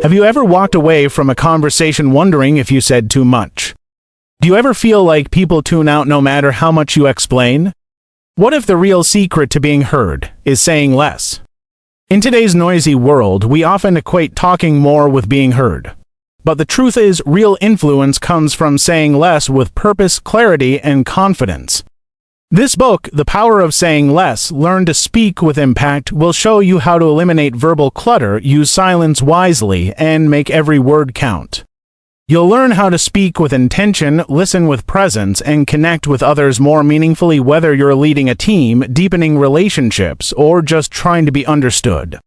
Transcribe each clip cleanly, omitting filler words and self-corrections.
Have you ever walked away from a conversation wondering if you said too much? Do you ever feel like people tune out no matter how much you explain? What if the real secret to being heard is saying less? In today's noisy world, we often equate talking more with being heard. But the truth is, real influence comes from saying less with purpose, clarity, and confidence. This book, The Power of Saying Less, Learn to Speak with Impact, will show you how to eliminate verbal clutter, use silence wisely, and make every word count. You'll learn how to speak with intention, listen with presence, and connect with others more meaningfully, whether you're leading a team, deepening relationships, or just trying to be understood.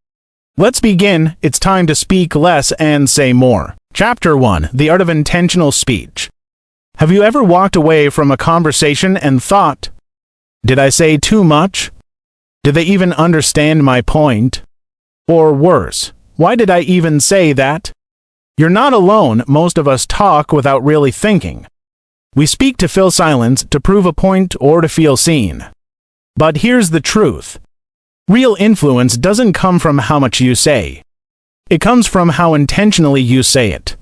Let's begin. It's time to speak less and say more. Chapter 1: The Art of Intentional Speech. Have you ever walked away from a conversation and thought, "Did I say too much? Did they even understand my point?" Or worse, "Why did I even say that?" You're not alone. Most of us talk without really thinking. We speak to fill silence, to prove a point, or to feel seen. But here's the truth. Real influence doesn't come from how much you say. It comes from how intentionally you say it.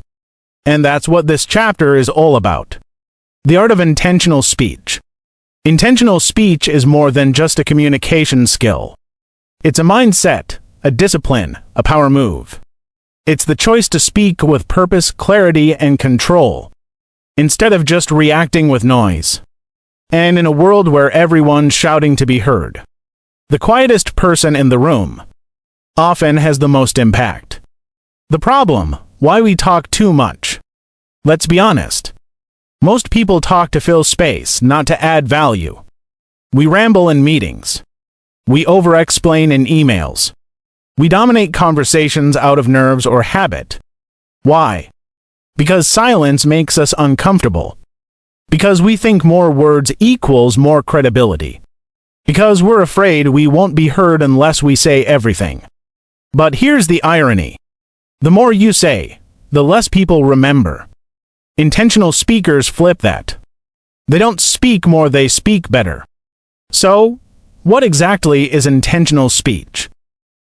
And that's what this chapter is all about. The art of intentional speech. Intentional speech is more than just a communication skill. It's a mindset, a discipline, a power move. It's the choice to speak with purpose, clarity, and control, instead of just reacting with noise. And in a world where everyone's shouting to be heard, the quietest person in the room often has the most impact. The problem: why we talk too much. Let's be honest. Most people talk to fill space, not to add value. We ramble in meetings. We over-explain in emails. We dominate conversations out of nerves or habit. Why? Because silence makes us uncomfortable. Because we think more words equals more credibility. Because we're afraid we won't be heard unless we say everything. But here's the irony. The more you say, the less people remember. Intentional speakers flip that. They don't speak more, they speak better. So, what exactly is intentional speech?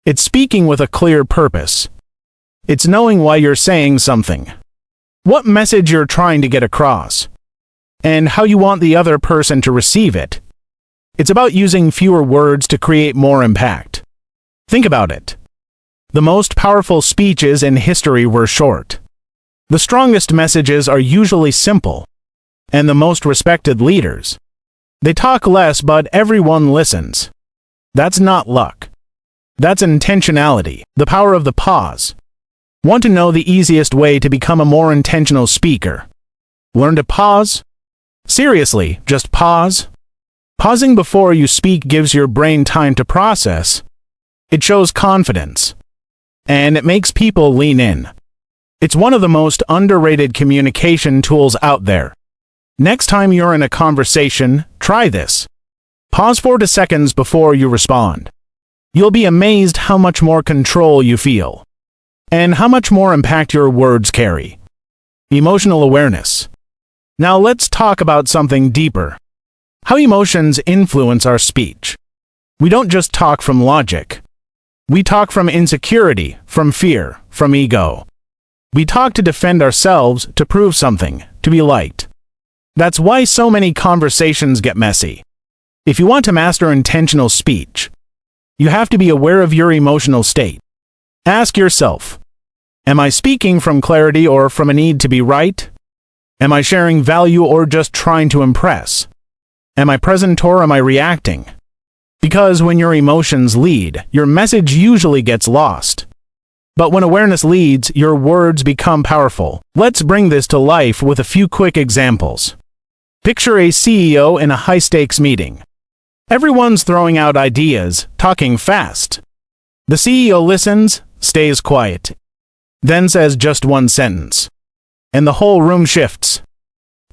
It's speaking with a clear purpose. It's knowing why you're saying something, what message you're trying to get across, and how you want the other person to receive it. It's about using fewer words to create more impact. Think about it. The most powerful speeches in history were short. The strongest messages are usually simple. And the most respected leaders, they talk less but everyone listens. That's not luck. That's intentionality, the power of the pause. Want to know the easiest way to become a more intentional speaker? Learn to pause? Seriously, just pause. Pausing before you speak gives your brain time to process. It shows confidence. And it makes people lean in. It's one of the most underrated communication tools out there. Next time you're in a conversation, try this. Pause 4 seconds before you respond. You'll be amazed how much more control you feel. And how much more impact your words carry. Emotional awareness. Now let's talk about something deeper. How emotions influence our speech. We don't just talk from logic. We talk from insecurity, from fear, from ego. We talk to defend ourselves, to prove something, to be liked. That's why so many conversations get messy. If you want to master intentional speech, you have to be aware of your emotional state. Ask yourself, am I speaking from clarity or from a need to be right? Am I sharing value or just trying to impress? Am I present or am I reacting? Because when your emotions lead, your message usually gets lost. But when awareness leads, your words become powerful. Let's bring this to life with a few quick examples. Picture a CEO in a high-stakes meeting. Everyone's throwing out ideas, talking fast. The CEO listens, stays quiet, then says just one sentence. And the whole room shifts.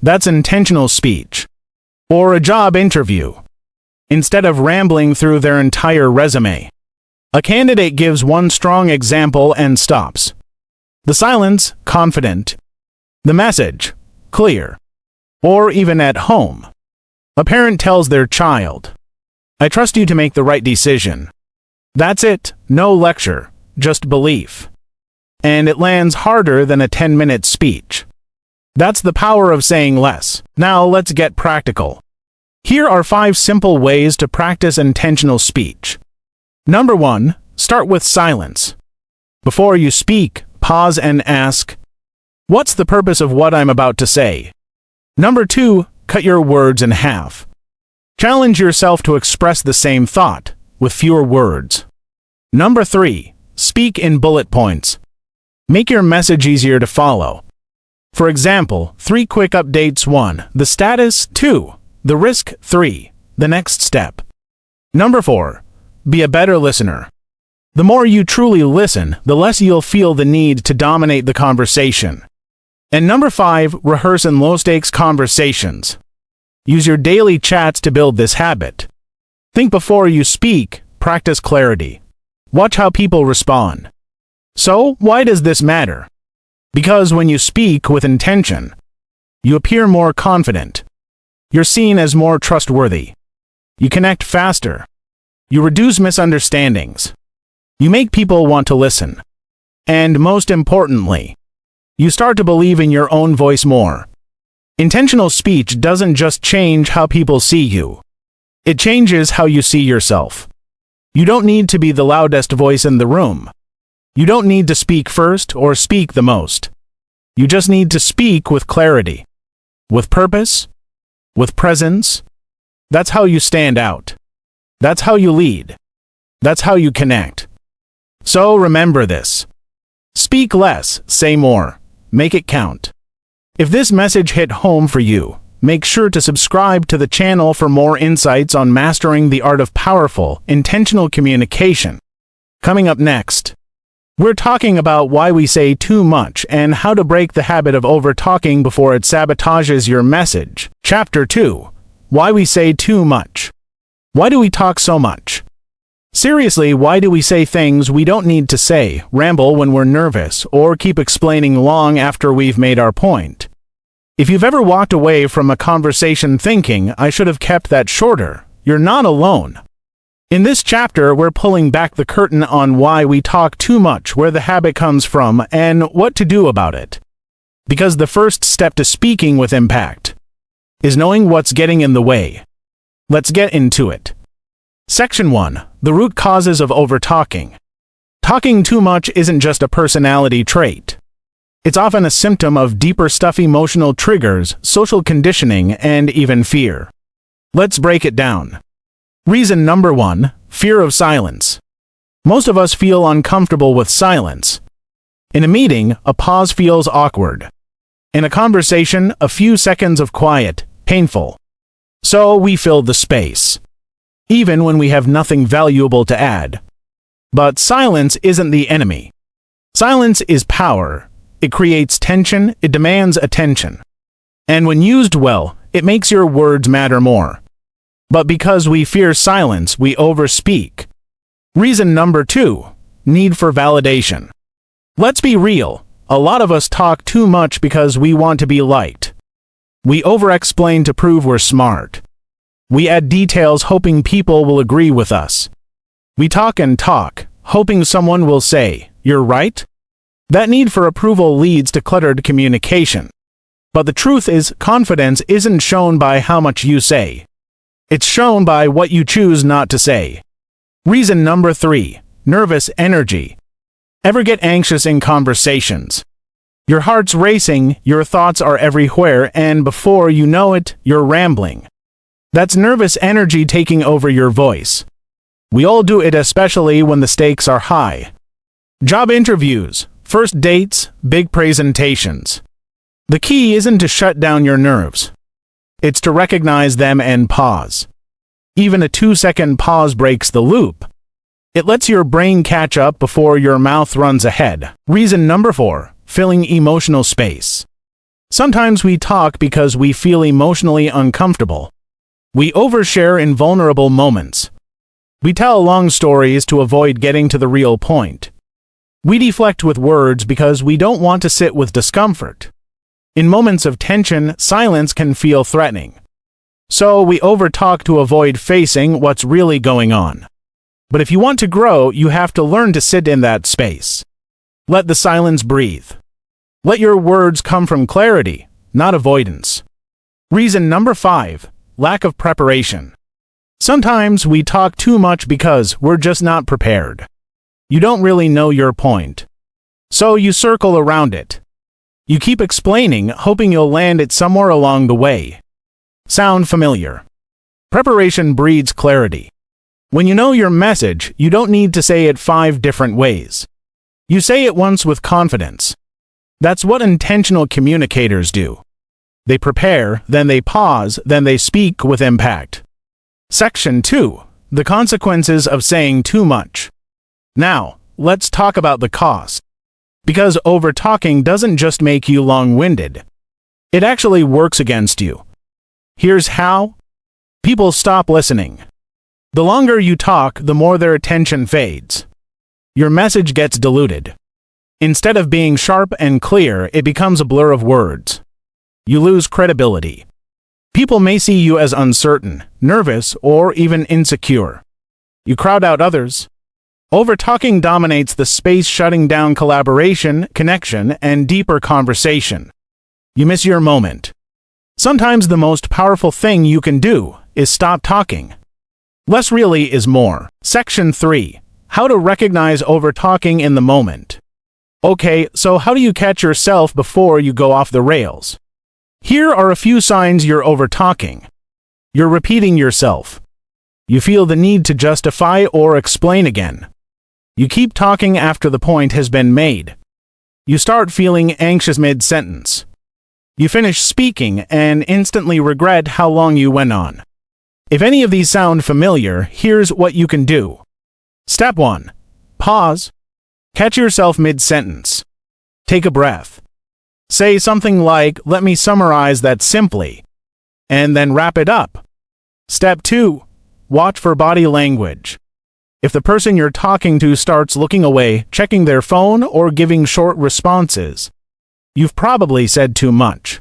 That's intentional speech. Or a job interview. Instead of rambling through their entire resume, a candidate gives one strong example and stops. The silence, confident. The message, clear. Or even at home. A parent tells their child, "I trust you to make the right decision." That's it, no lecture, just belief. and it lands harder than a 10-minute speech. That's the power of saying less. Now let's get practical. Here are 5 simple ways to practice intentional speech. Number 1. Start with silence. Before you speak, pause and ask, "What's the purpose of what I'm about to say?" Number 2. Cut your words in half. Challenge yourself to express the same thought, with fewer words. Number 3. Speak in bullet points. Make your message easier to follow. For example, 3 quick updates: 1. The status; 2. The risk; 3. The next step. Number 4. Be a better listener. The more you truly listen, the less you'll feel the need to dominate the conversation. And number 5. Rehearse in low-stakes conversations. Use your daily chats to build this habit. Think before you speak, practice clarity. Watch how people respond. So, why does this matter? Because when you speak with intention, you appear more confident. You're seen as more trustworthy. You connect faster. You reduce misunderstandings. You make people want to listen. And most importantly, you start to believe in your own voice more. Intentional speech doesn't just change how people see you. It changes how you see yourself. You don't need to be the loudest voice in the room. You don't need to speak first or speak the most. You just need to speak with clarity, with purpose, with presence. That's how you stand out. That's how you lead. That's how you connect. So remember this. Speak less, say more. Make it count. If this message hit home for you, make sure to subscribe to the channel for more insights on mastering the art of powerful, intentional communication. Coming up next, we're talking about why we say too much and how to break the habit of over-talking before it sabotages your message. Chapter 2. Why we say too much. Why do we talk so much? Seriously, why do we say things we don't need to say, ramble when we're nervous, or keep explaining long after we've made our point? If you've ever walked away from a conversation thinking, "I should have kept that shorter," you're not alone. In this chapter, we're pulling back the curtain on why we talk too much, where the habit comes from, and what to do about it. Because the first step to speaking with impact is knowing what's getting in the way. Let's get into it. Section 1. The root causes of over-talking. Talking too much isn't just a personality trait. It's often a symptom of deeper stuff: emotional triggers, social conditioning, and even fear. Let's break it down. Reason number 1. Fear of silence. Most of us feel uncomfortable with silence. In a meeting, a pause feels awkward. In a conversation, a few seconds of quiet, painful. So we fill the space, even when we have nothing valuable to add. But silence isn't the enemy. Silence is power. It creates tension, it demands attention. And when used well, it makes your words matter more. But because we fear silence, we overspeak. Reason number 2. Need for validation. Let's be real. A lot of us talk too much because we want to be liked. We over-explain to prove we're smart. We add details hoping people will agree with us. We talk and talk, hoping someone will say, "You're right?" That need for approval leads to cluttered communication. But the truth is, confidence isn't shown by how much you say. It's shown by what you choose not to say. Reason number 3. Nervous energy. Ever get anxious in conversations? Your heart's racing, your thoughts are everywhere, and before you know it, you're rambling. That's nervous energy taking over your voice. We all do it, especially when the stakes are high. Job interviews, first dates, big presentations. The key isn't to shut down your nerves. It's to recognize them and pause. Even a 2-second pause breaks the loop. It lets your brain catch up before your mouth runs ahead. Reason number 4. Filling emotional space. Sometimes we talk because we feel emotionally uncomfortable. We overshare in vulnerable moments. We tell long stories to avoid getting to the real point. We deflect with words because we don't want to sit with discomfort. In moments of tension, silence can feel threatening. So we overtalk to avoid facing what's really going on. But if you want to grow, you have to learn to sit in that space. Let the silence breathe. Let your words come from clarity, not avoidance. Reason number 5, lack of preparation. Sometimes we talk too much because we're just not prepared. You don't really know your point. So you circle around it. You keep explaining, hoping you'll land it somewhere along the way. Sound familiar? Preparation breeds clarity. When you know your message, you don't need to say it 5 different ways. You say it once with confidence. That's what intentional communicators do. They prepare, then they pause, then they speak with impact. Section 2. The consequences of saying too much. Now, let's talk about the cost. Because over-talking doesn't just make you long-winded. It actually works against you. Here's how. People stop listening. The longer you talk, the more their attention fades. Your message gets diluted. Instead of being sharp and clear, it becomes a blur of words. You lose credibility. People may see you as uncertain, nervous, or even insecure. You crowd out others. Over-talking dominates the space, shutting down collaboration, connection, and deeper conversation. You miss your moment. Sometimes the most powerful thing you can do is stop talking. Less really is more. Section 3. How to recognize over-talking in the moment. Okay, so how do you catch yourself before you go off the rails? Here are a few signs you're over-talking. You're repeating yourself. You feel the need to justify or explain again. You keep talking after the point has been made. You start feeling anxious mid-sentence. You finish speaking and instantly regret how long you went on. If any of these sound familiar, here's what you can do. Step 1. Pause. Catch yourself mid-sentence. Take a breath. Say something like, "Let me summarize that simply," and then wrap it up. Step 2. Watch for body language. If the person you're talking to starts looking away, checking their phone, or giving short responses, you've probably said too much.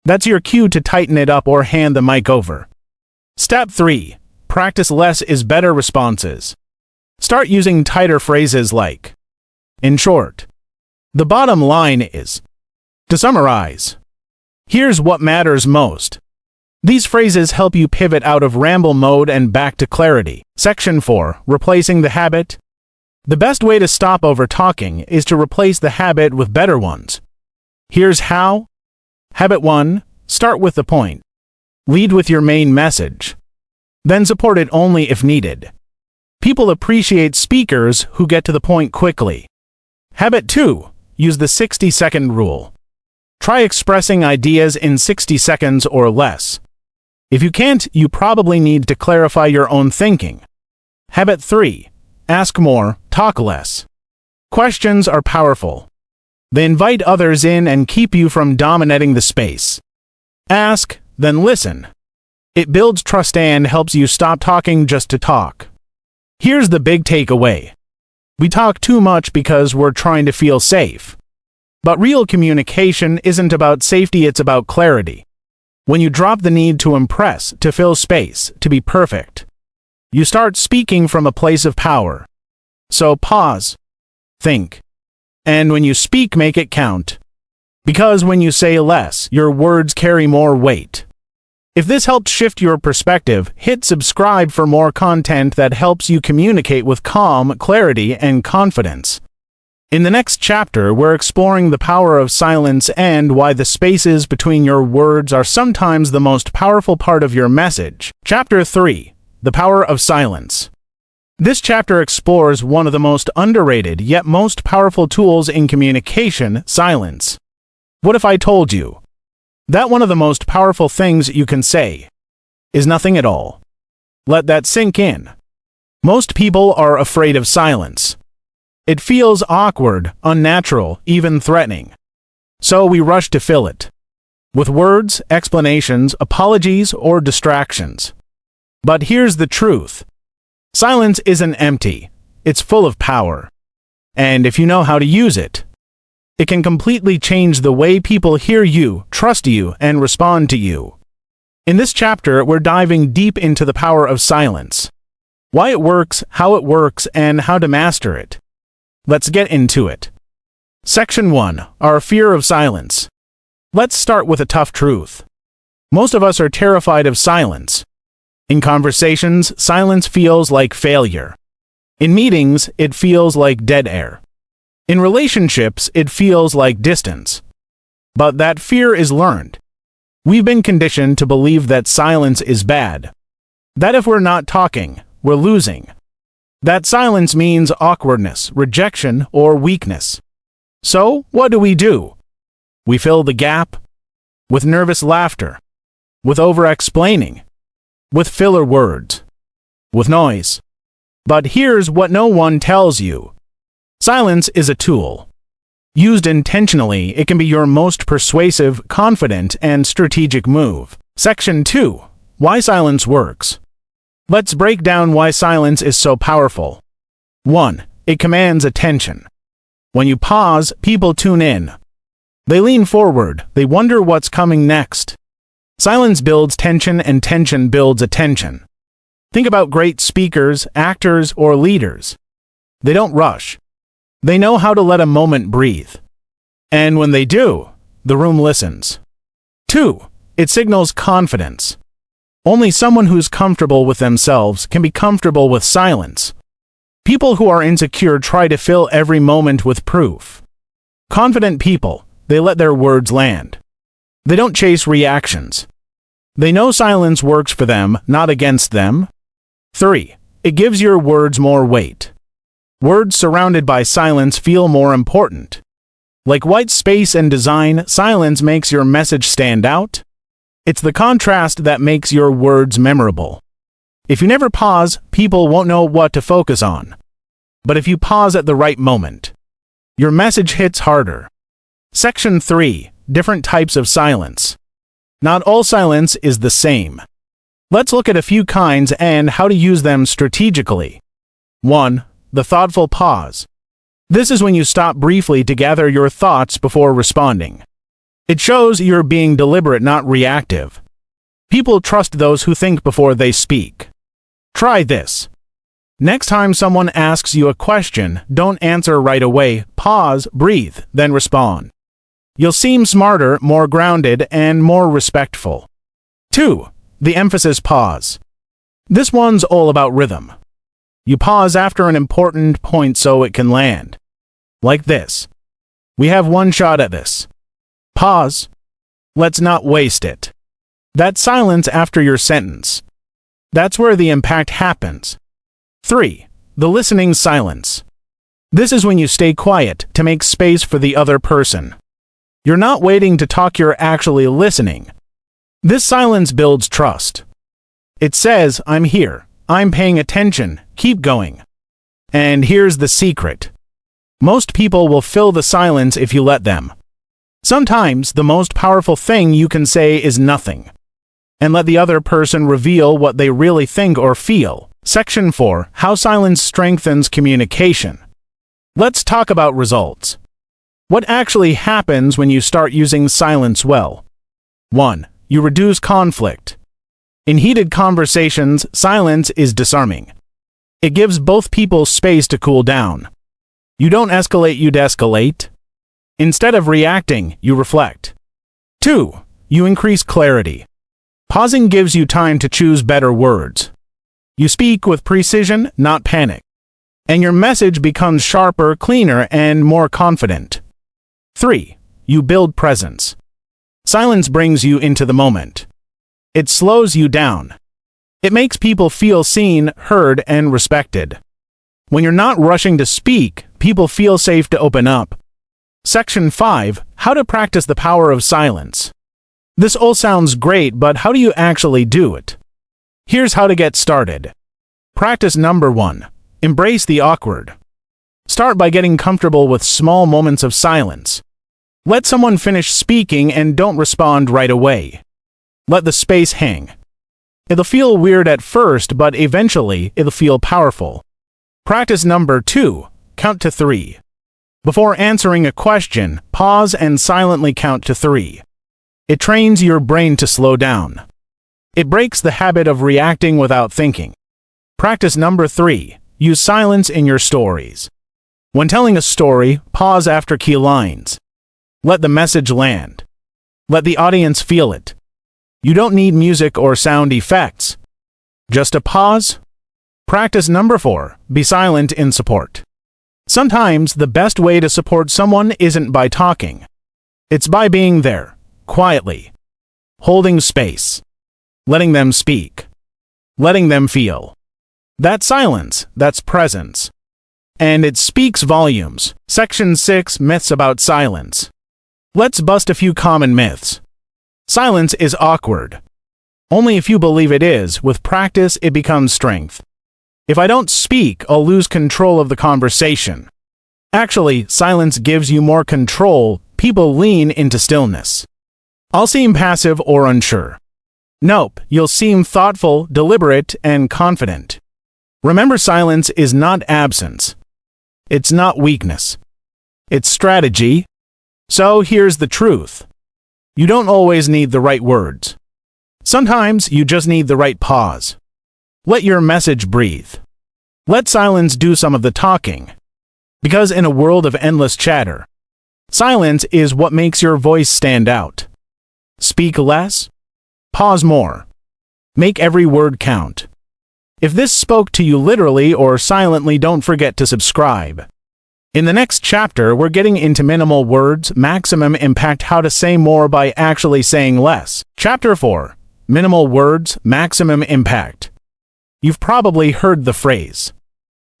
That's your cue to tighten it up or hand the mic over. Step 3. Practice less is better responses. Start using tighter phrases like, "In short." The bottom line is, to summarize, here's what matters most. These phrases help you pivot out of ramble mode and back to clarity. Section 4. Replacing the habit. The best way to stop over-talking is to replace the habit with better ones. Here's how. Habit 1. Start with the point. Lead with your main message. Then support it only if needed. People appreciate speakers who get to the point quickly. Habit 2. Use the 60-second rule. Try expressing ideas in 60 seconds or less. If you can't, you probably need to clarify your own thinking. Habit 3. Ask more, talk less. Questions are powerful. They invite others in and keep you from dominating the space. Ask, then listen. It builds trust and helps you stop talking just to talk. Here's the big takeaway. We talk too much because we're trying to feel safe. But real communication isn't about safety, it's about clarity. When you drop the need to impress, to fill space, to be perfect, you start speaking from a place of power. So pause. Think. And when you speak, make it count. Because when you say less, your words carry more weight. If this helped shift your perspective, hit subscribe for more content that helps you communicate with calm, clarity, and confidence. In the next chapter, we're exploring the power of silence and why the spaces between your words are sometimes the most powerful part of your message. Chapter 3. The Power of Silence. This chapter explores one of the most underrated yet most powerful tools in communication, silence. What if I told you that one of the most powerful things you can say is nothing at all? Let that sink in. Most people are afraid of silence. It feels awkward, unnatural, even threatening. So we rush to fill it with words, explanations, apologies, or distractions. But here's the truth. Silence isn't empty. It's full of power. And if you know how to use it, it can completely change the way people hear you, trust you, and respond to you. In this chapter, we're diving deep into the power of silence. Why it works, how it works, and how to master it. Let's get into it. Section 1. Our fear of silence. Let's start with a tough truth. Most of us are terrified of silence. In conversations, silence feels like failure. In meetings, it feels like dead air. In relationships, it feels like distance. But that fear is learned. We've been conditioned to believe that silence is bad. That if we're not talking, we're losing. That silence means awkwardness, rejection, or weakness. So, what do? We fill the gap with nervous laughter, with over-explaining, with filler words, with noise. But here's what no one tells you. Silence is a tool. Used intentionally, it can be your most persuasive, confident, and strategic move. Section 2. Why silence works. Let's break down why silence is so powerful. 1. It commands attention. When you pause, people tune in. They lean forward, they wonder what's coming next. Silence builds tension and tension builds attention. Think about great speakers, actors, or leaders. They don't rush. They know how to let a moment breathe. And when they do, the room listens. 2. It signals confidence. Only someone who's comfortable with themselves can be comfortable with silence. People who are insecure try to fill every moment with proof. Confident people, they let their words land. They don't chase reactions. They know silence works for them, not against them. 3. It gives your words more weight. Words surrounded by silence feel more important. Like white space and design, silence makes your message stand out. It's the contrast that makes your words memorable. If you never pause, people won't know what to focus on. But if you pause at the right moment, your message hits harder. Section 3. Different types of silence. Not all silence is the same. Let's look at a few kinds and how to use them strategically. 1. The thoughtful pause. This is when you stop briefly to gather your thoughts before responding. It shows you're being deliberate, not reactive. People trust those who think before they speak. Try this. Next time someone asks you a question, don't answer right away. Pause, breathe, then respond. You'll seem smarter, more grounded, and more respectful. 2. The emphasis pause. This one's all about rhythm. You pause after an important point so it can land. Like this. We have one shot at this. Pause. Let's not waste it. That silence after your sentence. That's where the impact happens. 3. The listening silence. This is when you stay quiet to make space for the other person. You're not waiting to talk, you're actually listening. This silence builds trust. It says, I'm here, I'm paying attention, keep going. And here's the secret. Most people will fill the silence if you let them. Sometimes the most powerful thing you can say is nothing. And let the other person reveal what they really think or feel. Section 4. How silence strengthens communication. Let's talk about results. What actually happens when you start using silence well? 1. You reduce conflict. In heated conversations, silence is disarming. It gives both people space to cool down. You don't escalate, you de-escalate. Instead of reacting, you reflect. 2. You increase clarity. Pausing gives you time to choose better words. You speak with precision, not panic. And your message becomes sharper, cleaner, and more confident. 3. You build presence. Silence brings you into the moment. It slows you down. It makes people feel seen, heard, and respected. When you're not rushing to speak, people feel safe to open up. Section 5. How to practice the power of silence. This all sounds great, but how do you actually do it? Here's how to get started. Practice number 1. Embrace the awkward. Start by getting comfortable with small moments of silence. Let someone finish speaking and don't respond right away. Let the space hang. It'll feel weird at first, but eventually it'll feel powerful. Practice number 2. Count to 3. Before answering a question, pause and silently count to 3. It trains your brain to slow down. It breaks the habit of reacting without thinking. Practice number 3. Use silence in your stories. When telling a story, pause after key lines. Let the message land. Let the audience feel it. You don't need music or sound effects. Just a pause. Practice number 4. Be silent in support. Sometimes the best way to support someone isn't by talking. It's by being there, quietly. Holding space. Letting them speak. Letting them feel. That's silence, that's presence. And it speaks volumes. Section 6. Myths about silence. Let's bust a few common myths. Silence is awkward. Only if you believe it is. With practice, it becomes strength. If I don't speak, I'll lose control of the conversation. Actually, silence gives you more control. People lean into stillness. I'll seem passive or unsure. Nope, you'll seem thoughtful, deliberate, and confident. Remember, silence is not absence. It's not weakness. It's strategy. So here's the truth. You don't always need the right words. Sometimes you just need the right pause. Let your message breathe. Let silence do some of the talking. Because in a world of endless chatter, silence is what makes your voice stand out. Speak less. Pause more. Make every word count. If this spoke to you literally or silently, don't forget to subscribe. In the next chapter, we're getting into minimal words, maximum impact, how to say more by actually saying less. Chapter 4. Minimal words, maximum impact. You've probably heard the phrase,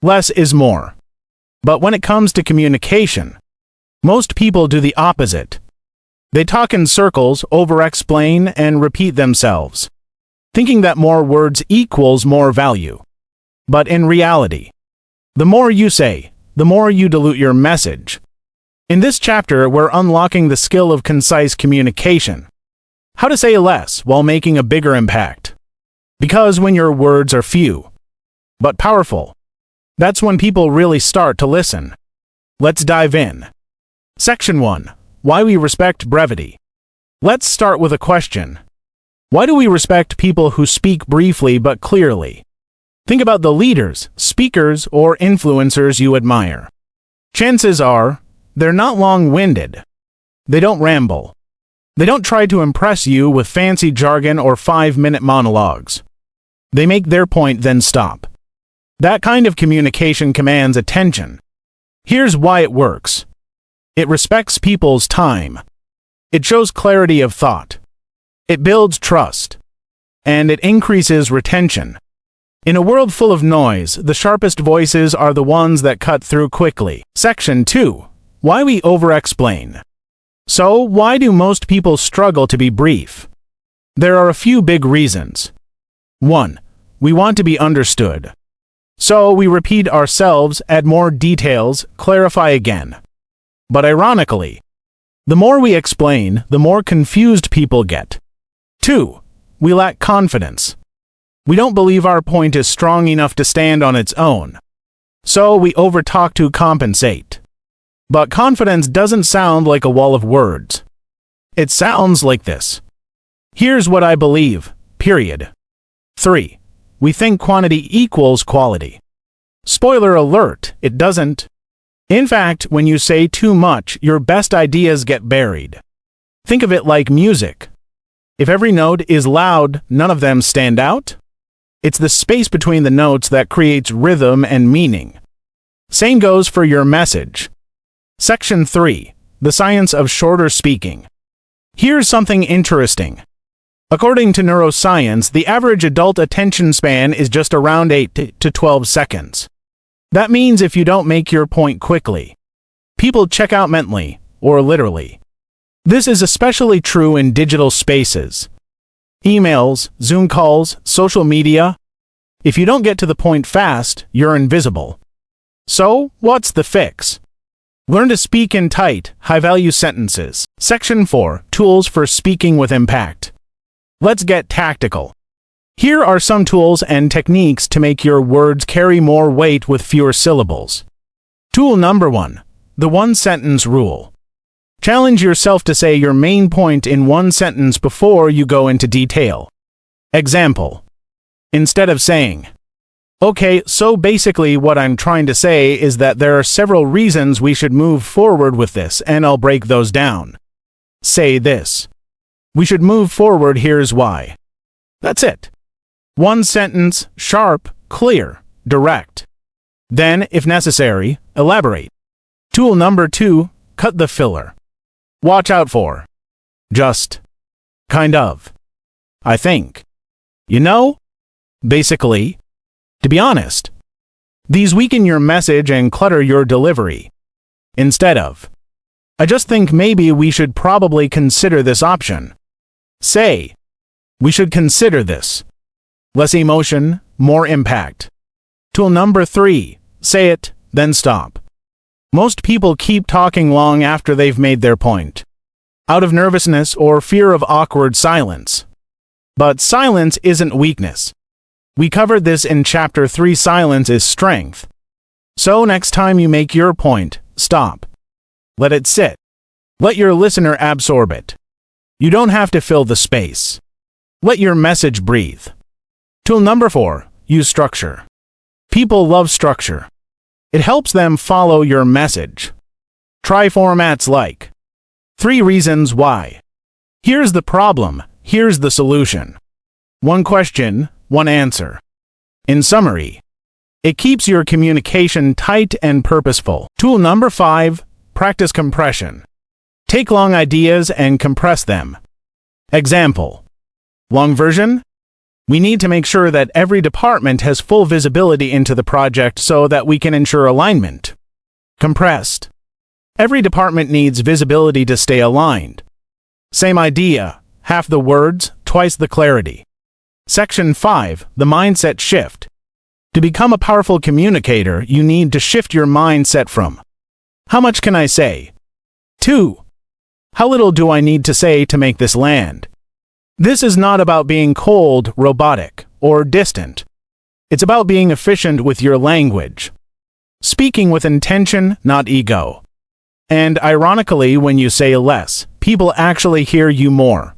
less is more. But when it comes to communication, most people do the opposite. They talk in circles, over-explain, and repeat themselves, thinking that more words equals more value. But in reality, the more you say, the more you dilute your message. In this chapter, we're unlocking the skill of concise communication. How to say less while making a bigger impact. Because when your words are few, but powerful, that's when people really start to listen. Let's dive in. Section 1. Why we respect brevity. Let's start with a question. Why do we respect people who speak briefly but clearly? Think about the leaders, speakers, or influencers you admire. Chances are, they're not long-winded. They don't ramble. They don't try to impress you with fancy jargon or 5-minute monologues. They make their point, then stop. That kind of communication commands attention. Here's why it works. It respects people's time. It shows clarity of thought. It builds trust. And it increases retention. In a world full of noise, the sharpest voices are the ones that cut through quickly. Section 2. Why we over-explain. So, why do most people struggle to be brief? There are a few big reasons. 1. We want to be understood. So we repeat ourselves, add more details, clarify again. But ironically, the more we explain, the more confused people get. 2. We lack confidence. We don't believe our point is strong enough to stand on its own. So we overtalk to compensate. But confidence doesn't sound like a wall of words. It sounds like this. Here's what I believe, period. 3. We think quantity equals quality. Spoiler alert, it doesn't. In fact, when you say too much, your best ideas get buried. Think of it like music. If every note is loud, none of them stand out. It's the space between the notes that creates rhythm and meaning. Same goes for your message. Section 3. The science of shorter speaking. Here's something interesting. According to neuroscience, the average adult attention span is just around 8 to 12 seconds. That means if you don't make your point quickly, people check out mentally, or literally. This is especially true in digital spaces. Emails, Zoom calls, social media. If you don't get to the point fast, you're invisible. So, what's the fix? Learn to speak in tight, high-value sentences. Section 4. Tools for speaking with impact. Let's get tactical. Here are some tools and techniques to make your words carry more weight with fewer syllables. Tool number 1. The one-sentence rule. Challenge yourself to say your main point in one sentence before you go into detail. Example. Instead of saying, Okay, so basically what I'm trying to say is that there are several reasons we should move forward with this, and I'll break those down. Say this. We should move forward, here's why. That's it. One sentence, sharp, clear, direct. Then, if necessary, elaborate. Tool number 2, cut the filler. Watch out for. Just. Kind of. I think. You know? Basically. To be honest. These weaken your message and clutter your delivery. Instead of. I just think maybe we should probably consider this option. Say. We should consider this. Less emotion, more impact. Tool number 3. Say it, then stop. Most people keep talking long after they've made their point. Out of nervousness or fear of awkward silence. But silence isn't weakness. We covered this in Chapter 3, Silence is Strength. So next time you make your point, stop. Let it sit. Let your listener absorb it. You don't have to fill the space. Let your message breathe. Tool number 4, use structure. People love structure. It helps them follow your message. Try formats like 3 reasons why. Here's the problem, here's the solution. 1 question, 1 answer. In summary, it keeps your communication tight and purposeful. Tool number 5, practice compression. Take long ideas and compress them. Example. Long version? We need to make sure that every department has full visibility into the project so that we can ensure alignment. Compressed. Every department needs visibility to stay aligned. Same idea, half the words, twice the clarity. Section 5, the mindset shift. To become a powerful communicator, you need to shift your mindset from how much can I say? To how little do I need to say to make this land? This is not about being cold, robotic, or distant. It's about being efficient with your language. Speaking with intention, not ego. And ironically, when you say less, people actually hear you more.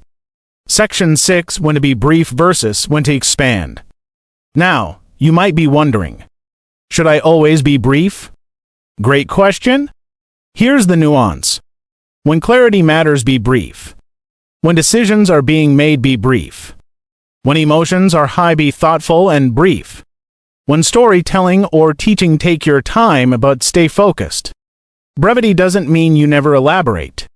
Section 6, when to be brief versus when to expand. Now, you might be wondering, should I always be brief? Great question. Here's the nuance. When clarity matters, be brief. When decisions are being made, be brief. When emotions are high, be thoughtful and brief. When storytelling or teaching, take your time but stay focused. Brevity doesn't mean you never elaborate.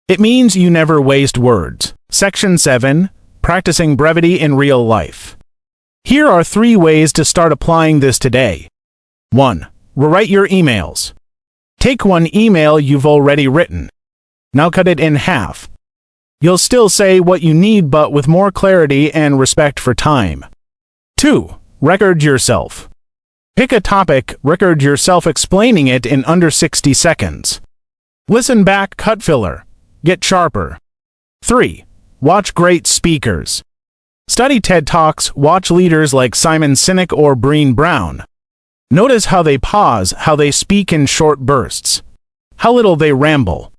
It means you never waste words. Section 7, practicing brevity in real life. Here are 3 ways to start applying this today. 1. Rewrite your emails. Take one email you've already written. Now cut it in half. You'll still say what you need but with more clarity and respect for time. 2. Record yourself. Pick a topic, record yourself explaining it in under 60 seconds. Listen back, cut filler. Get sharper. 3. Watch great speakers. Study TED Talks, watch leaders like Simon Sinek or Brené Brown. Notice how they pause, how they speak in short bursts. How little they ramble.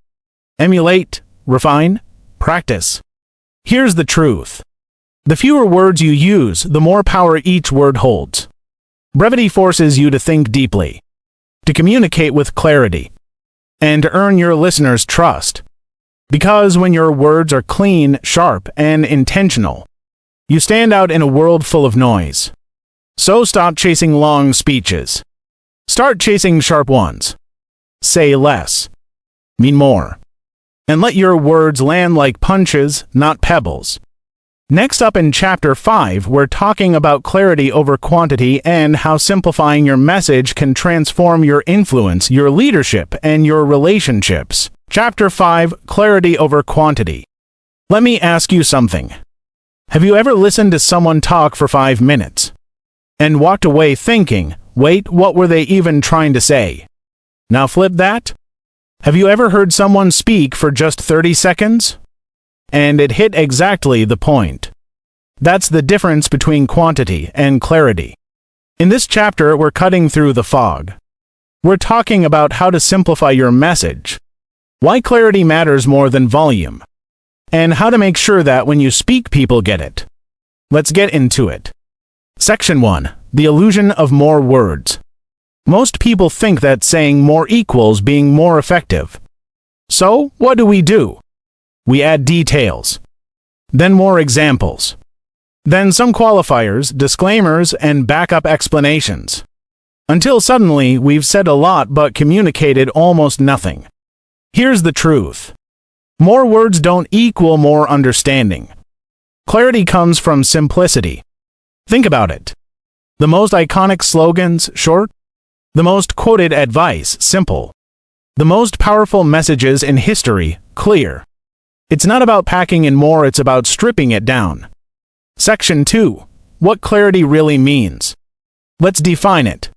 Emulate, refine, practice. Here's the truth. The fewer words you use, the more power each word holds. Brevity forces you to think deeply, to communicate with clarity, and to earn your listeners' trust. Because when your words are clean, sharp, and intentional, you stand out in a world full of noise. So stop chasing long speeches. Start chasing sharp ones. Say less. Mean more. And let your words land like punches, not pebbles. Next up in Chapter 5, we're talking about clarity over quantity and how simplifying your message can transform your influence, your leadership, and your relationships. Chapter 5, Clarity over Quantity. Let me ask you something. Have you ever listened to someone talk for 5 minutes and walked away thinking, wait, what were they even trying to say? Now flip that. Have you ever heard someone speak for just 30 seconds? And it hit exactly the point. That's the difference between quantity and clarity. In this chapter, we're cutting through the fog. We're talking about how to simplify your message, why clarity matters more than volume, and how to make sure that when you speak, people get it. Let's get into it. Section 1. The illusion of more words. Most people think that saying more equals being more effective. So, what do? We add details. Then more examples. Then some qualifiers, disclaimers, and backup explanations. Until suddenly, we've said a lot but communicated almost nothing. Here's the truth. More words don't equal more understanding. Clarity comes from simplicity. Think about it. The most iconic slogans, short. The most quoted advice, simple. The most powerful messages in history, clear. It's not about packing in more, it's about stripping it down. Section 2. What clarity really means. Let's define it.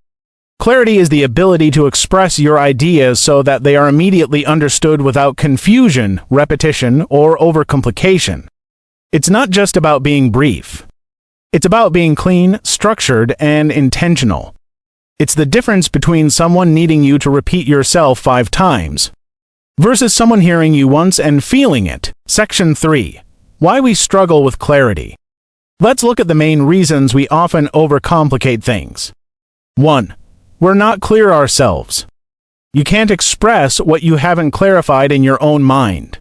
Clarity is the ability to express your ideas so that they are immediately understood without confusion, repetition, or overcomplication. It's not just about being brief. It's about being clean, structured, and intentional. It's the difference between someone needing you to repeat yourself 5 times versus someone hearing you once and feeling it. Section 3. Why we struggle with clarity. Let's look at the main reasons we often overcomplicate things. 1. We're not clear ourselves. You can't express what you haven't clarified in your own mind.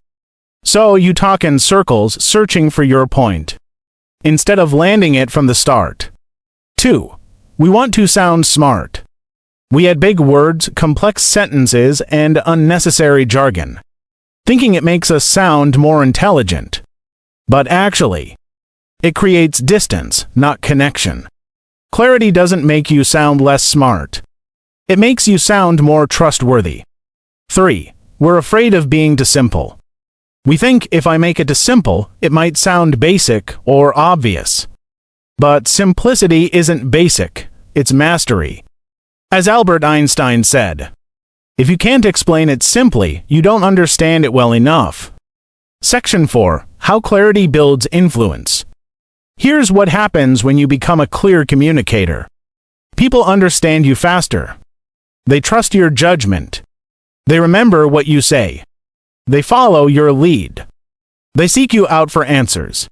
So you talk in circles, searching for your point, instead of landing it from the start. 2. We want to sound smart. We add big words, complex sentences, and unnecessary jargon, thinking it makes us sound more intelligent. But actually, it creates distance, not connection. Clarity doesn't make you sound less smart. It makes you sound more trustworthy. 3. We're afraid of being too simple. We think if I make it too simple, it might sound basic or obvious. But simplicity isn't basic, it's mastery. As Albert Einstein said, if you can't explain it simply, you don't understand it well enough. Section 4. How clarity builds influence. Here's what happens when you become a clear communicator. People understand you faster. They trust your judgment. They remember what you say. They follow your lead. They seek you out for answers.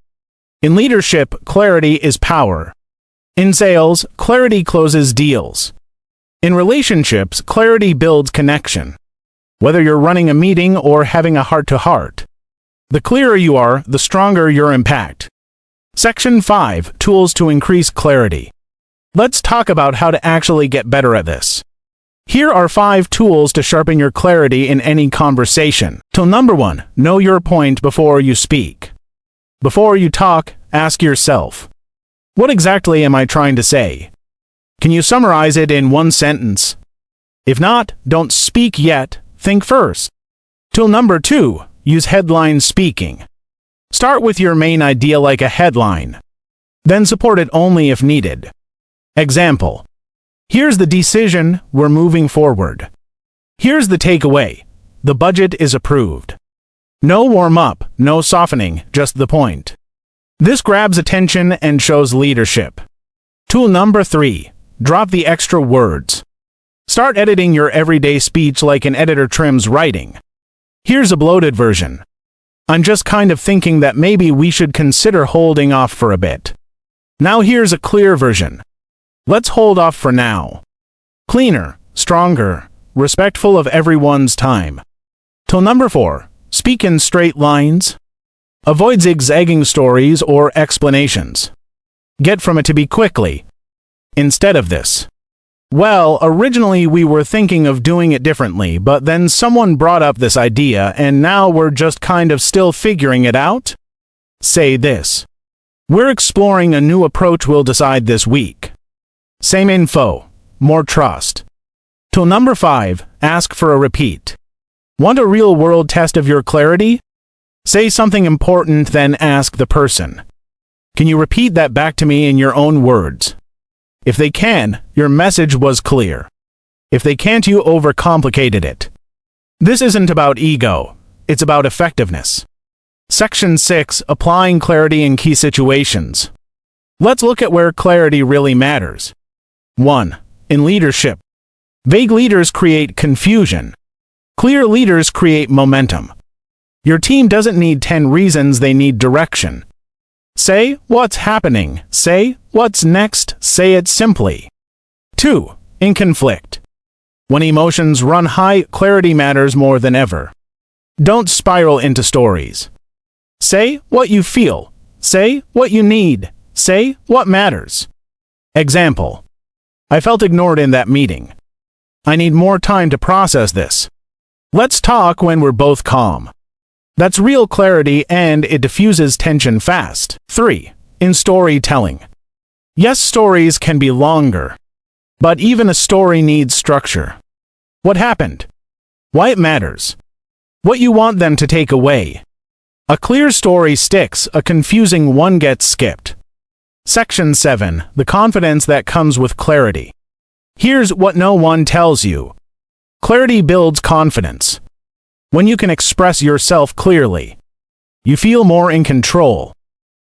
In leadership, clarity is power. In sales, clarity closes deals. In relationships, clarity builds connection. Whether you're running a meeting or having a heart-to-heart, the clearer you are, the stronger your impact. Section 5. Tools to increase clarity. Let's talk about how to actually get better at this. Here are 5 tools to sharpen your clarity in any conversation. Tool number 1. Know your point before you speak. Before you talk, ask yourself, what exactly am I trying to say? Can you summarize it in one sentence? If not, don't speak yet, think first. Tool number 2. Use headline speaking. Start with your main idea like a headline. Then support it only if needed. Example. Here's the decision, we're moving forward. Here's the takeaway. The budget is approved. No warm-up, no softening, just the point. This grabs attention and shows leadership. Tool number 3. Drop the extra words. Start editing your everyday speech like an editor trims writing. Here's a bloated version. I'm just kind of thinking that maybe we should consider holding off for a bit. Now here's a clear version. Let's hold off for now. Cleaner, stronger, respectful of everyone's time. Tool number 4. Speak in straight lines. Avoid zigzagging stories or explanations. Get from it to be quickly. Instead of this. Well, originally we were thinking of doing it differently, but then someone brought up this idea and now we're just kind of still figuring it out? Say this. We're exploring a new approach we'll decide this week. Same info, more trust. Tool number 5. Ask for a repeat. Want a real-world test of your clarity? Say something important, then ask the person. Can you repeat that back to me in your own words? If they can, your message was clear. If they can't, you overcomplicated it. This isn't about ego, it's about effectiveness. Section 6. Applying clarity in key situations. Let's look at where clarity really matters. 1. In leadership. Vague leaders create confusion. Clear leaders create momentum. Your team doesn't need 10 reasons, they need direction. Say, what's happening? Say, what's next? Say it simply. 2. In conflict. When emotions run high, clarity matters more than ever. Don't spiral into stories. Say what you feel. Say what you need. Say what matters. Example. I felt ignored in that meeting. I need more time to process this. Let's talk when we're both calm. That's real clarity and it diffuses tension fast. 3. In storytelling. Yes, stories can be longer. But even a story needs structure. What happened? Why it matters. What you want them to take away. A clear story sticks, a confusing one gets skipped. Section 7. The confidence that comes with clarity. Here's what no one tells you. Clarity builds confidence. When you can express yourself clearly, you feel more in control.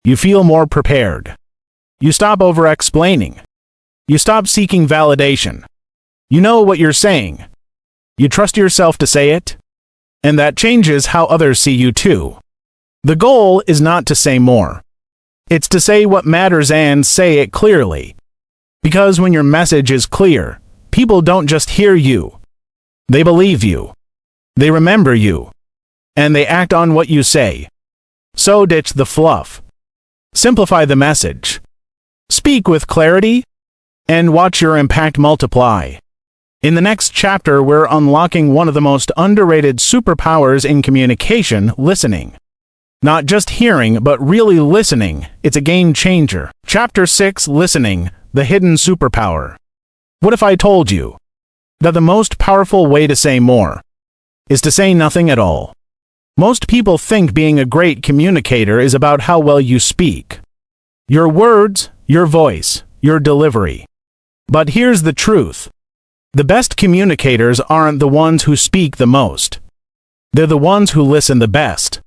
You feel more prepared. You stop over-explaining. You stop seeking validation. You know what you're saying. You trust yourself to say it. And that changes how others see you too. The goal is not to say more. It's to say what matters and say it clearly. Because when your message is clear, people don't just hear you. They believe you. They remember you. And they act on what you say. So ditch the fluff. Simplify the message. Speak with clarity, and watch your impact multiply. In the next chapter, we're unlocking one of the most underrated superpowers in communication, listening. Not just hearing, but really listening. It's a game changer. Chapter 6, Listening, the Hidden Superpower. What if I told you that the most powerful way to say more is to say nothing at all? Most people think being a great communicator is about how well you speak. Your words, your voice, your delivery. But here's the truth. The best communicators aren't the ones who speak the most. They're the ones who listen the best.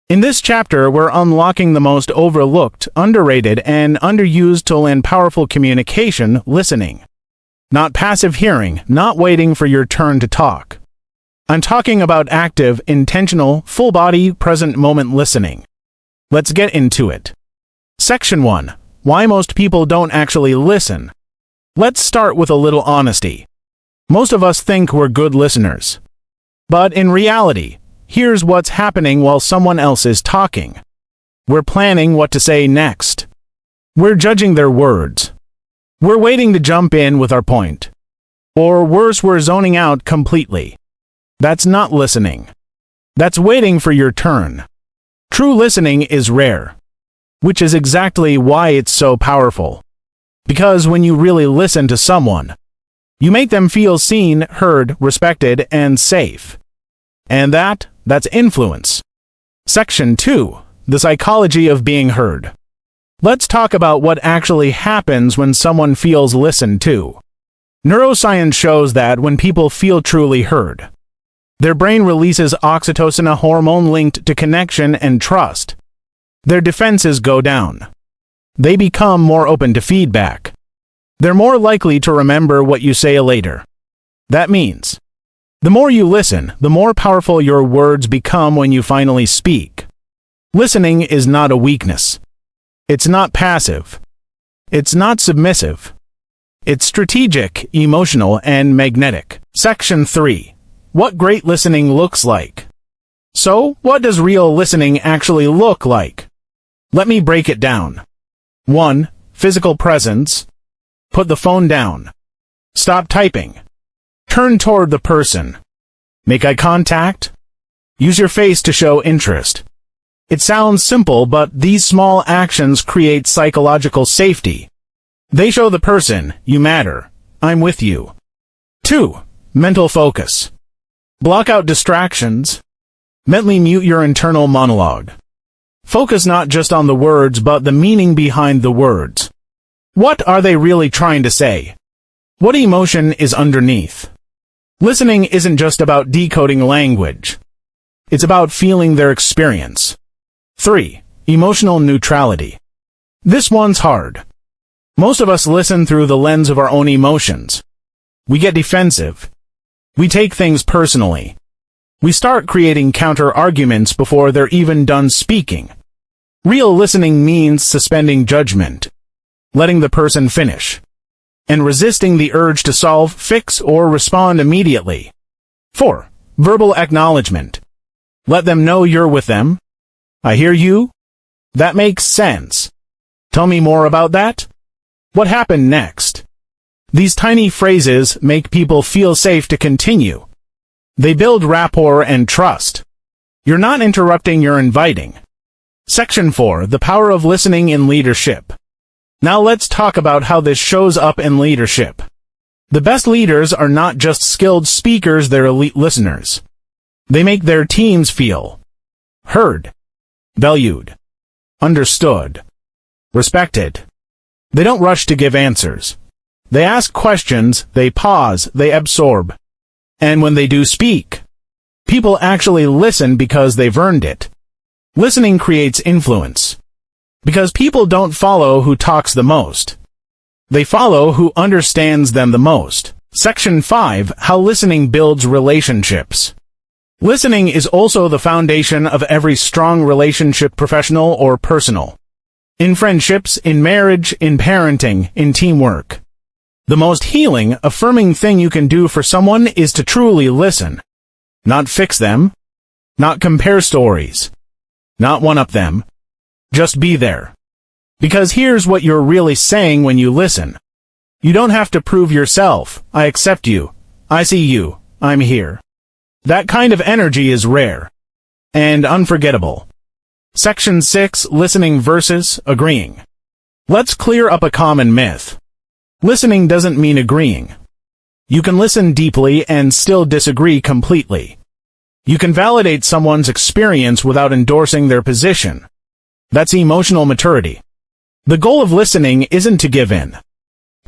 In this chapter, we're unlocking the most overlooked, underrated, and underused tool in powerful communication, listening. Not passive hearing, not waiting for your turn to talk. I'm talking about active, intentional, full-body, present-moment listening. Let's get into it. Section 1. Why most people don't actually listen. Let's start with a little honesty. Most of us think we're good listeners. But in reality, here's what's happening while someone else is talking. We're planning what to say next. We're judging their words. We're waiting to jump in with our point. Or worse, we're zoning out completely. That's not listening. That's waiting for your turn. True listening is rare. Which is exactly why it's so powerful. Because when you really listen to someone, you make them feel seen, heard, respected, and safe. And that's influence. Section 2. The psychology of being heard. Let's talk about what actually happens when someone feels listened to. Neuroscience shows that when people feel truly heard, their brain releases oxytocin, a hormone linked to connection and trust. Their defenses go down. They become more open to feedback. They're more likely to remember what you say later. That means, the more you listen, the more powerful your words become when you finally speak. Listening is not a weakness. It's not passive. It's not submissive. It's strategic, emotional, and magnetic. Section 3. What great listening looks like. So, what does real listening actually look like? Let me break it down. 1. Physical presence. Put the phone down. Stop typing. Turn toward the person. Make eye contact. Use your face to show interest. It sounds simple, but these small actions create psychological safety. They show the person, you matter. I'm with you. 2. Mental focus. Block out distractions. Mentally mute your internal monologue. Focus not just on the words but the meaning behind the words. What are they really trying to say? What emotion is underneath? Listening isn't just about decoding language. It's about feeling their experience. 3. Emotional neutrality. This one's hard. Most of us listen through the lens of our own emotions. We get defensive. We take things personally. We start creating counter-arguments before they're even done speaking. Real listening means suspending judgment, letting the person finish, and resisting the urge to solve, fix, or respond immediately. 4. Verbal acknowledgement. Let them know you're with them. I hear you. That makes sense. Tell me more about that. What happened next? These tiny phrases make people feel safe to continue. They build rapport and trust. You're not interrupting, you're inviting. Section 4. The power of listening in leadership. Now let's talk about how this shows up in leadership. The best leaders are not just skilled speakers, they're elite listeners. They make their teams feel heard, valued, understood, respected. They don't rush to give answers. They ask questions, they pause, they absorb. And when they do speak, people actually listen because they've earned it. Listening creates influence. Because people don't follow who talks the most. They follow who understands them the most. Section 5. How listening builds relationships. Listening is also the foundation of every strong relationship, professional or personal. In friendships, in marriage, in parenting, in teamwork. The most healing, affirming thing you can do for someone is to truly listen. Not fix them. Not compare stories. Not one-up them. Just be there. Because here's what you're really saying when you listen. You don't have to prove yourself. I accept you. I see you. I'm here. That kind of energy is rare. And unforgettable. Section 6. Listening versus agreeing. Let's clear up a common myth. Listening doesn't mean agreeing. You can listen deeply and still disagree completely. You can validate someone's experience without endorsing their position. That's emotional maturity. The goal of listening isn't to give in.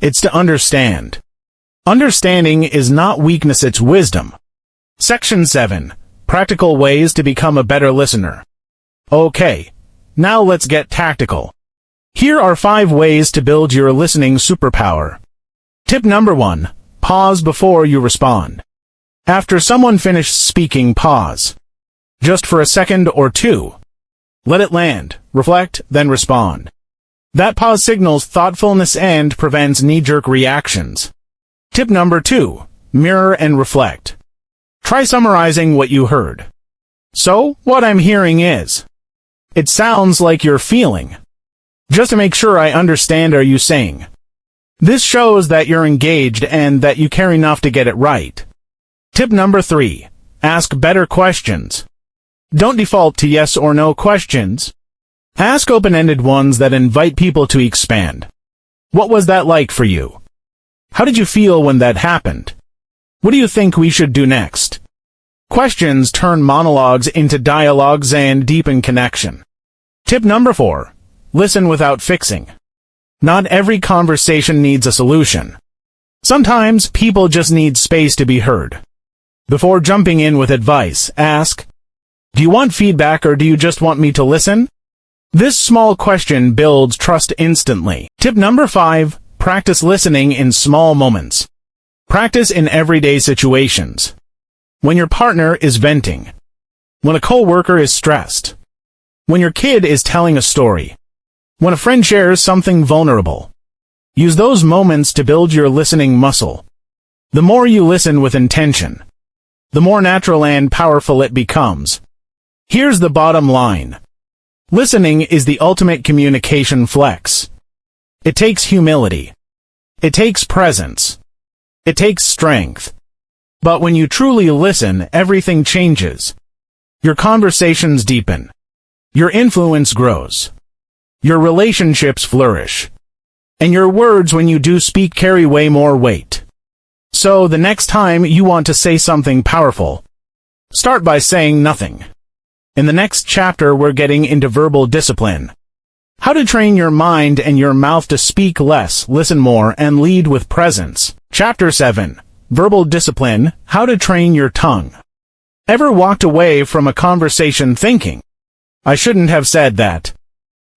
It's to understand. Understanding is not weakness, it's wisdom. Section 7. Practical ways to become a better listener. Okay, now let's get tactical. Here are 5 ways to build your listening superpower. Tip number 1. Pause before you respond. After someone finishes speaking, pause. Just for a second or two. Let it land, reflect, then respond. That pause signals thoughtfulness and prevents knee-jerk reactions. Tip number 2. Mirror and reflect. Try summarizing what you heard. So, what I'm hearing is, it sounds like you're feeling. Just to make sure I understand, are you saying? This shows that you're engaged and that you care enough to get it right. Tip number 3. Ask better questions. Don't default to yes or no questions. Ask open-ended ones that invite people to expand. What was that like for you? How did you feel when that happened? What do you think we should do next? Questions turn monologues into dialogues and deepen connection. Tip number 4. Listen without fixing. Not every conversation needs a solution. Sometimes people just need space to be heard. Before jumping in with advice, ask, do you want feedback or do you just want me to listen? This small question builds trust instantly. Tip number 5. Practice listening in small moments. Practice in everyday situations. When your partner is venting. When a coworker is stressed. When your kid is telling a story. When a friend shares something vulnerable. Use those moments to build your listening muscle. The more you listen with intention, the more natural and powerful it becomes. Here's the bottom line. Listening is the ultimate communication flex. It takes humility. It takes presence. It takes strength. But when you truly listen, everything changes. Your conversations deepen. Your influence grows. Your relationships flourish. And your words, when you do speak, carry way more weight. So the next time you want to say something powerful, start by saying nothing. In the next chapter, we're getting into verbal discipline. How to train your mind and your mouth to speak less, listen more, and lead with presence. Chapter 7. Verbal discipline. How to train your tongue. Ever walked away from a conversation thinking, I shouldn't have said that.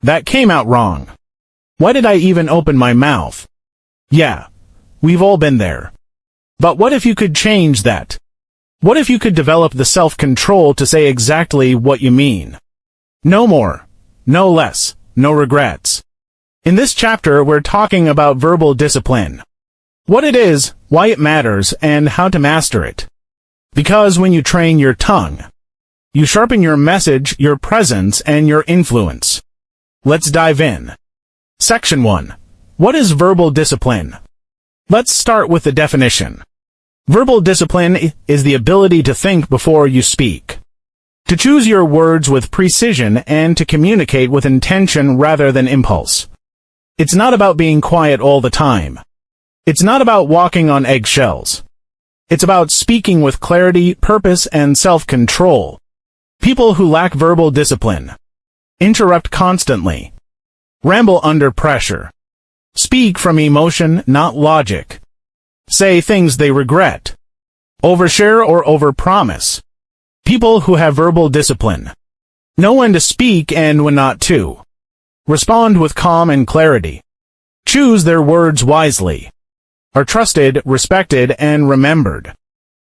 That came out wrong. Why did I even open my mouth? Yeah, we've all been there. But what if you could change that? What if you could develop the self-control to say exactly what you mean? No more no less, no regrets. In this chapter, we're talking about verbal discipline. What it is, why it matters, and how to master it. Because when you train your tongue, you sharpen your message, your presence, and your influence. Let's dive in. Section 1. What is verbal discipline? Let's start with the definition. Verbal discipline is the ability to think before you speak, to choose your words with precision, and to communicate with intention rather than impulse. It's not about being quiet all the time. It's not about walking on eggshells. It's about speaking with clarity, purpose, and self-control. People who lack verbal discipline interrupt constantly, ramble under pressure, speak from emotion, not logic, say things they regret, overshare or overpromise. People who have verbal discipline know when to speak and when not to, respond with calm and clarity, choose their words wisely, are trusted, respected, and remembered.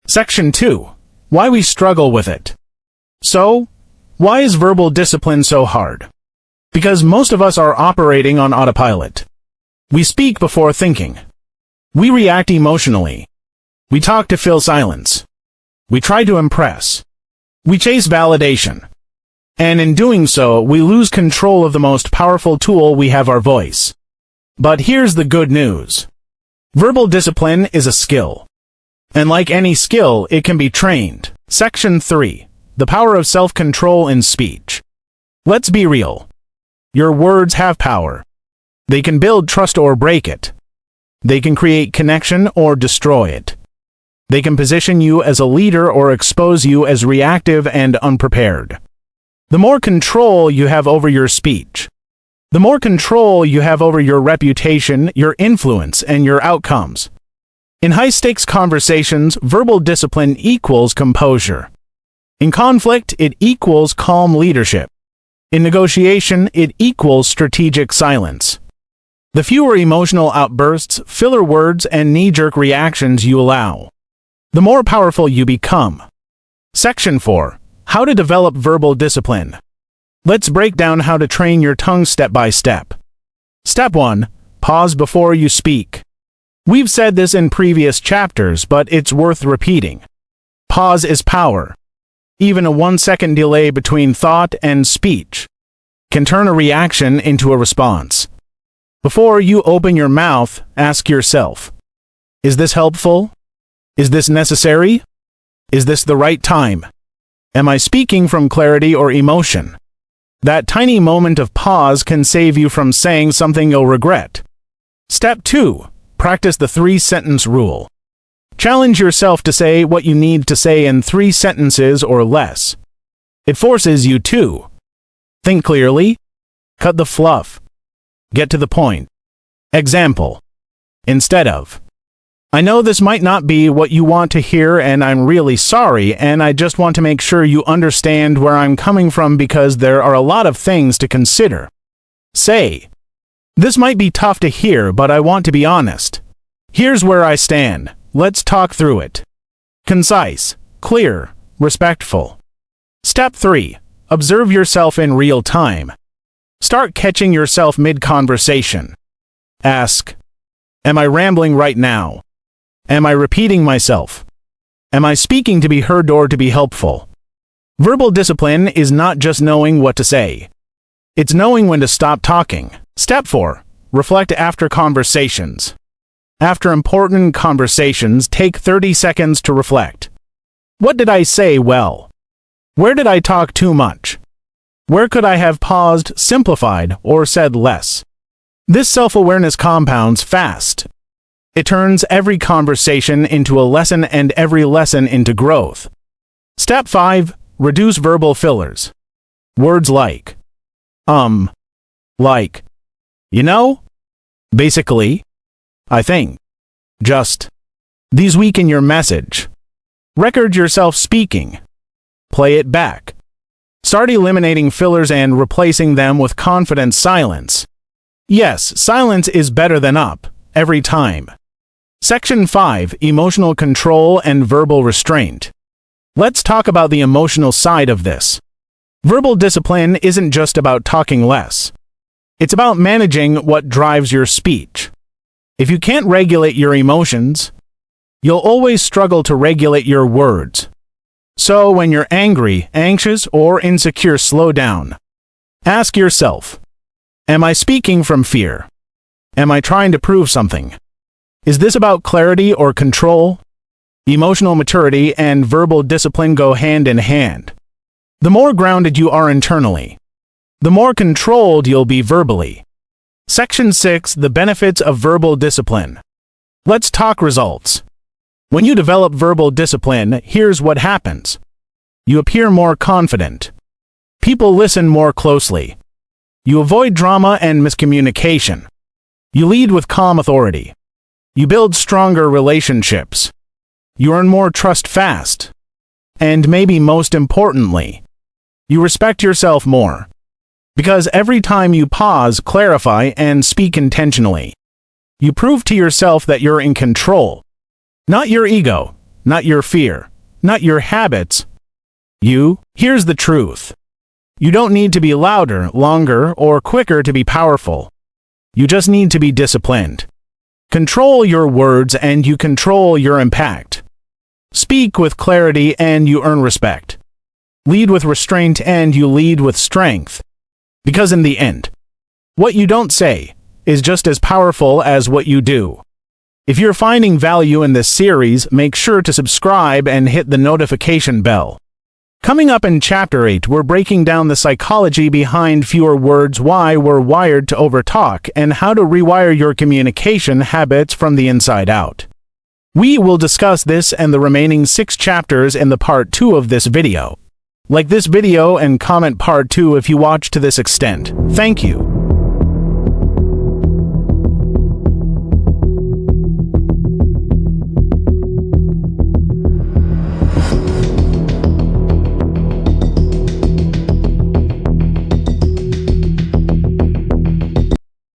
Section 2. Why we struggle with it. So, why is verbal discipline so hard? Because most of us are operating on autopilot. We speak before thinking. We react emotionally. We talk to fill silence. We try to impress. We chase validation. And in doing so, we lose control of the most powerful tool we have, our voice. But here's the good news. Verbal discipline is a skill. And like any skill, it can be trained. Section 3. The power of self-control in speech. Let's be real. Your words have power. They can build trust or break it. They can create connection or destroy it. They can position you as a leader or expose you as reactive and unprepared. The more control you have over your speech, the more control you have over your reputation, your influence, and your outcomes. In high-stakes conversations, verbal discipline equals composure. In conflict, it equals calm leadership. In negotiation, it equals strategic silence. The fewer emotional outbursts, filler words, and knee-jerk reactions you allow, the more powerful you become. Section 4. How to develop verbal discipline. Let's break down how to train your tongue step by step. Step 1. Pause before you speak. We've said this in previous chapters, but it's worth repeating. Pause is power. Even a 1-second delay between thought and speech can turn a reaction into a response. Before you open your mouth, ask yourself, is this helpful? Is this necessary? Is this the right time? Am I speaking from clarity or emotion? That tiny moment of pause can save you from saying something you'll regret. Step 2. Practice the 3-sentence rule. Challenge yourself to say what you need to say in 3 sentences or less. It forces you to think clearly, cut the fluff, get to the point. Example. Instead of, I know this might not be what you want to hear and I'm really sorry, and I just want to make sure you understand where I'm coming from because there are a lot of things to consider. Say, this might be tough to hear, but I want to be honest. Here's where I stand. Let's talk through it. Concise, clear, respectful. Step 3. Observe yourself in real time. Start catching yourself mid-conversation. Ask, am I rambling right now? Am I repeating myself? Am I speaking to be heard or to be helpful? Verbal discipline is not just knowing what to say. It's knowing when to stop talking. Step 4. Reflect after conversations. After important conversations, take 30 seconds to reflect. What did I say well? Where did I talk too much? Where could I have paused, simplified, or said less? This self-awareness compounds fast. It turns every conversation into a lesson and every lesson into growth. Step 5. Reduce verbal fillers. Words like, like, you know, basically, I think, just. These weaken your message. Record yourself speaking. Play it back. Start eliminating fillers and replacing them with confident silence. Yes, silence is better than up, every time. Section 5. Emotional control and verbal restraint. Let's talk about the emotional side of this. Verbal discipline isn't just about talking less. It's about managing what drives your speech. If you can't regulate your emotions, you'll always struggle to regulate your words. So when you're angry, anxious, or insecure, slow down. Ask yourself, am I speaking from fear? Am I trying to prove something? Is this about clarity or control? Emotional maturity and verbal discipline go hand in hand. The more grounded you are internally, the more controlled you'll be verbally. Section 6. The benefits of verbal discipline. Let's talk results. When you develop verbal discipline, here's what happens. You appear more confident. People listen more closely. You avoid drama and miscommunication. You lead with calm authority. You build stronger relationships. You earn more trust fast. And maybe most importantly, you respect yourself more. Because every time you pause, clarify, and speak intentionally, you prove to yourself that you're in control. Not your ego, not your fear, not your habits. Here's the truth. You don't need to be louder, longer, or quicker to be powerful. You just need to be disciplined. Control your words and you control your impact. Speak with clarity and you earn respect. Lead with restraint and you lead with strength. Because in the end, what you don't say is just as powerful as what you do. If you're finding value in this series, make sure to subscribe and hit the notification bell. Coming up in Chapter 8, we're breaking down the psychology behind fewer words, why we're wired to overtalk, and how to rewire your communication habits from the inside out. We will discuss this and the remaining 6 chapters in the Part 2 of this video. Like this video and comment Part 2 if you watched to this extent. Thank you.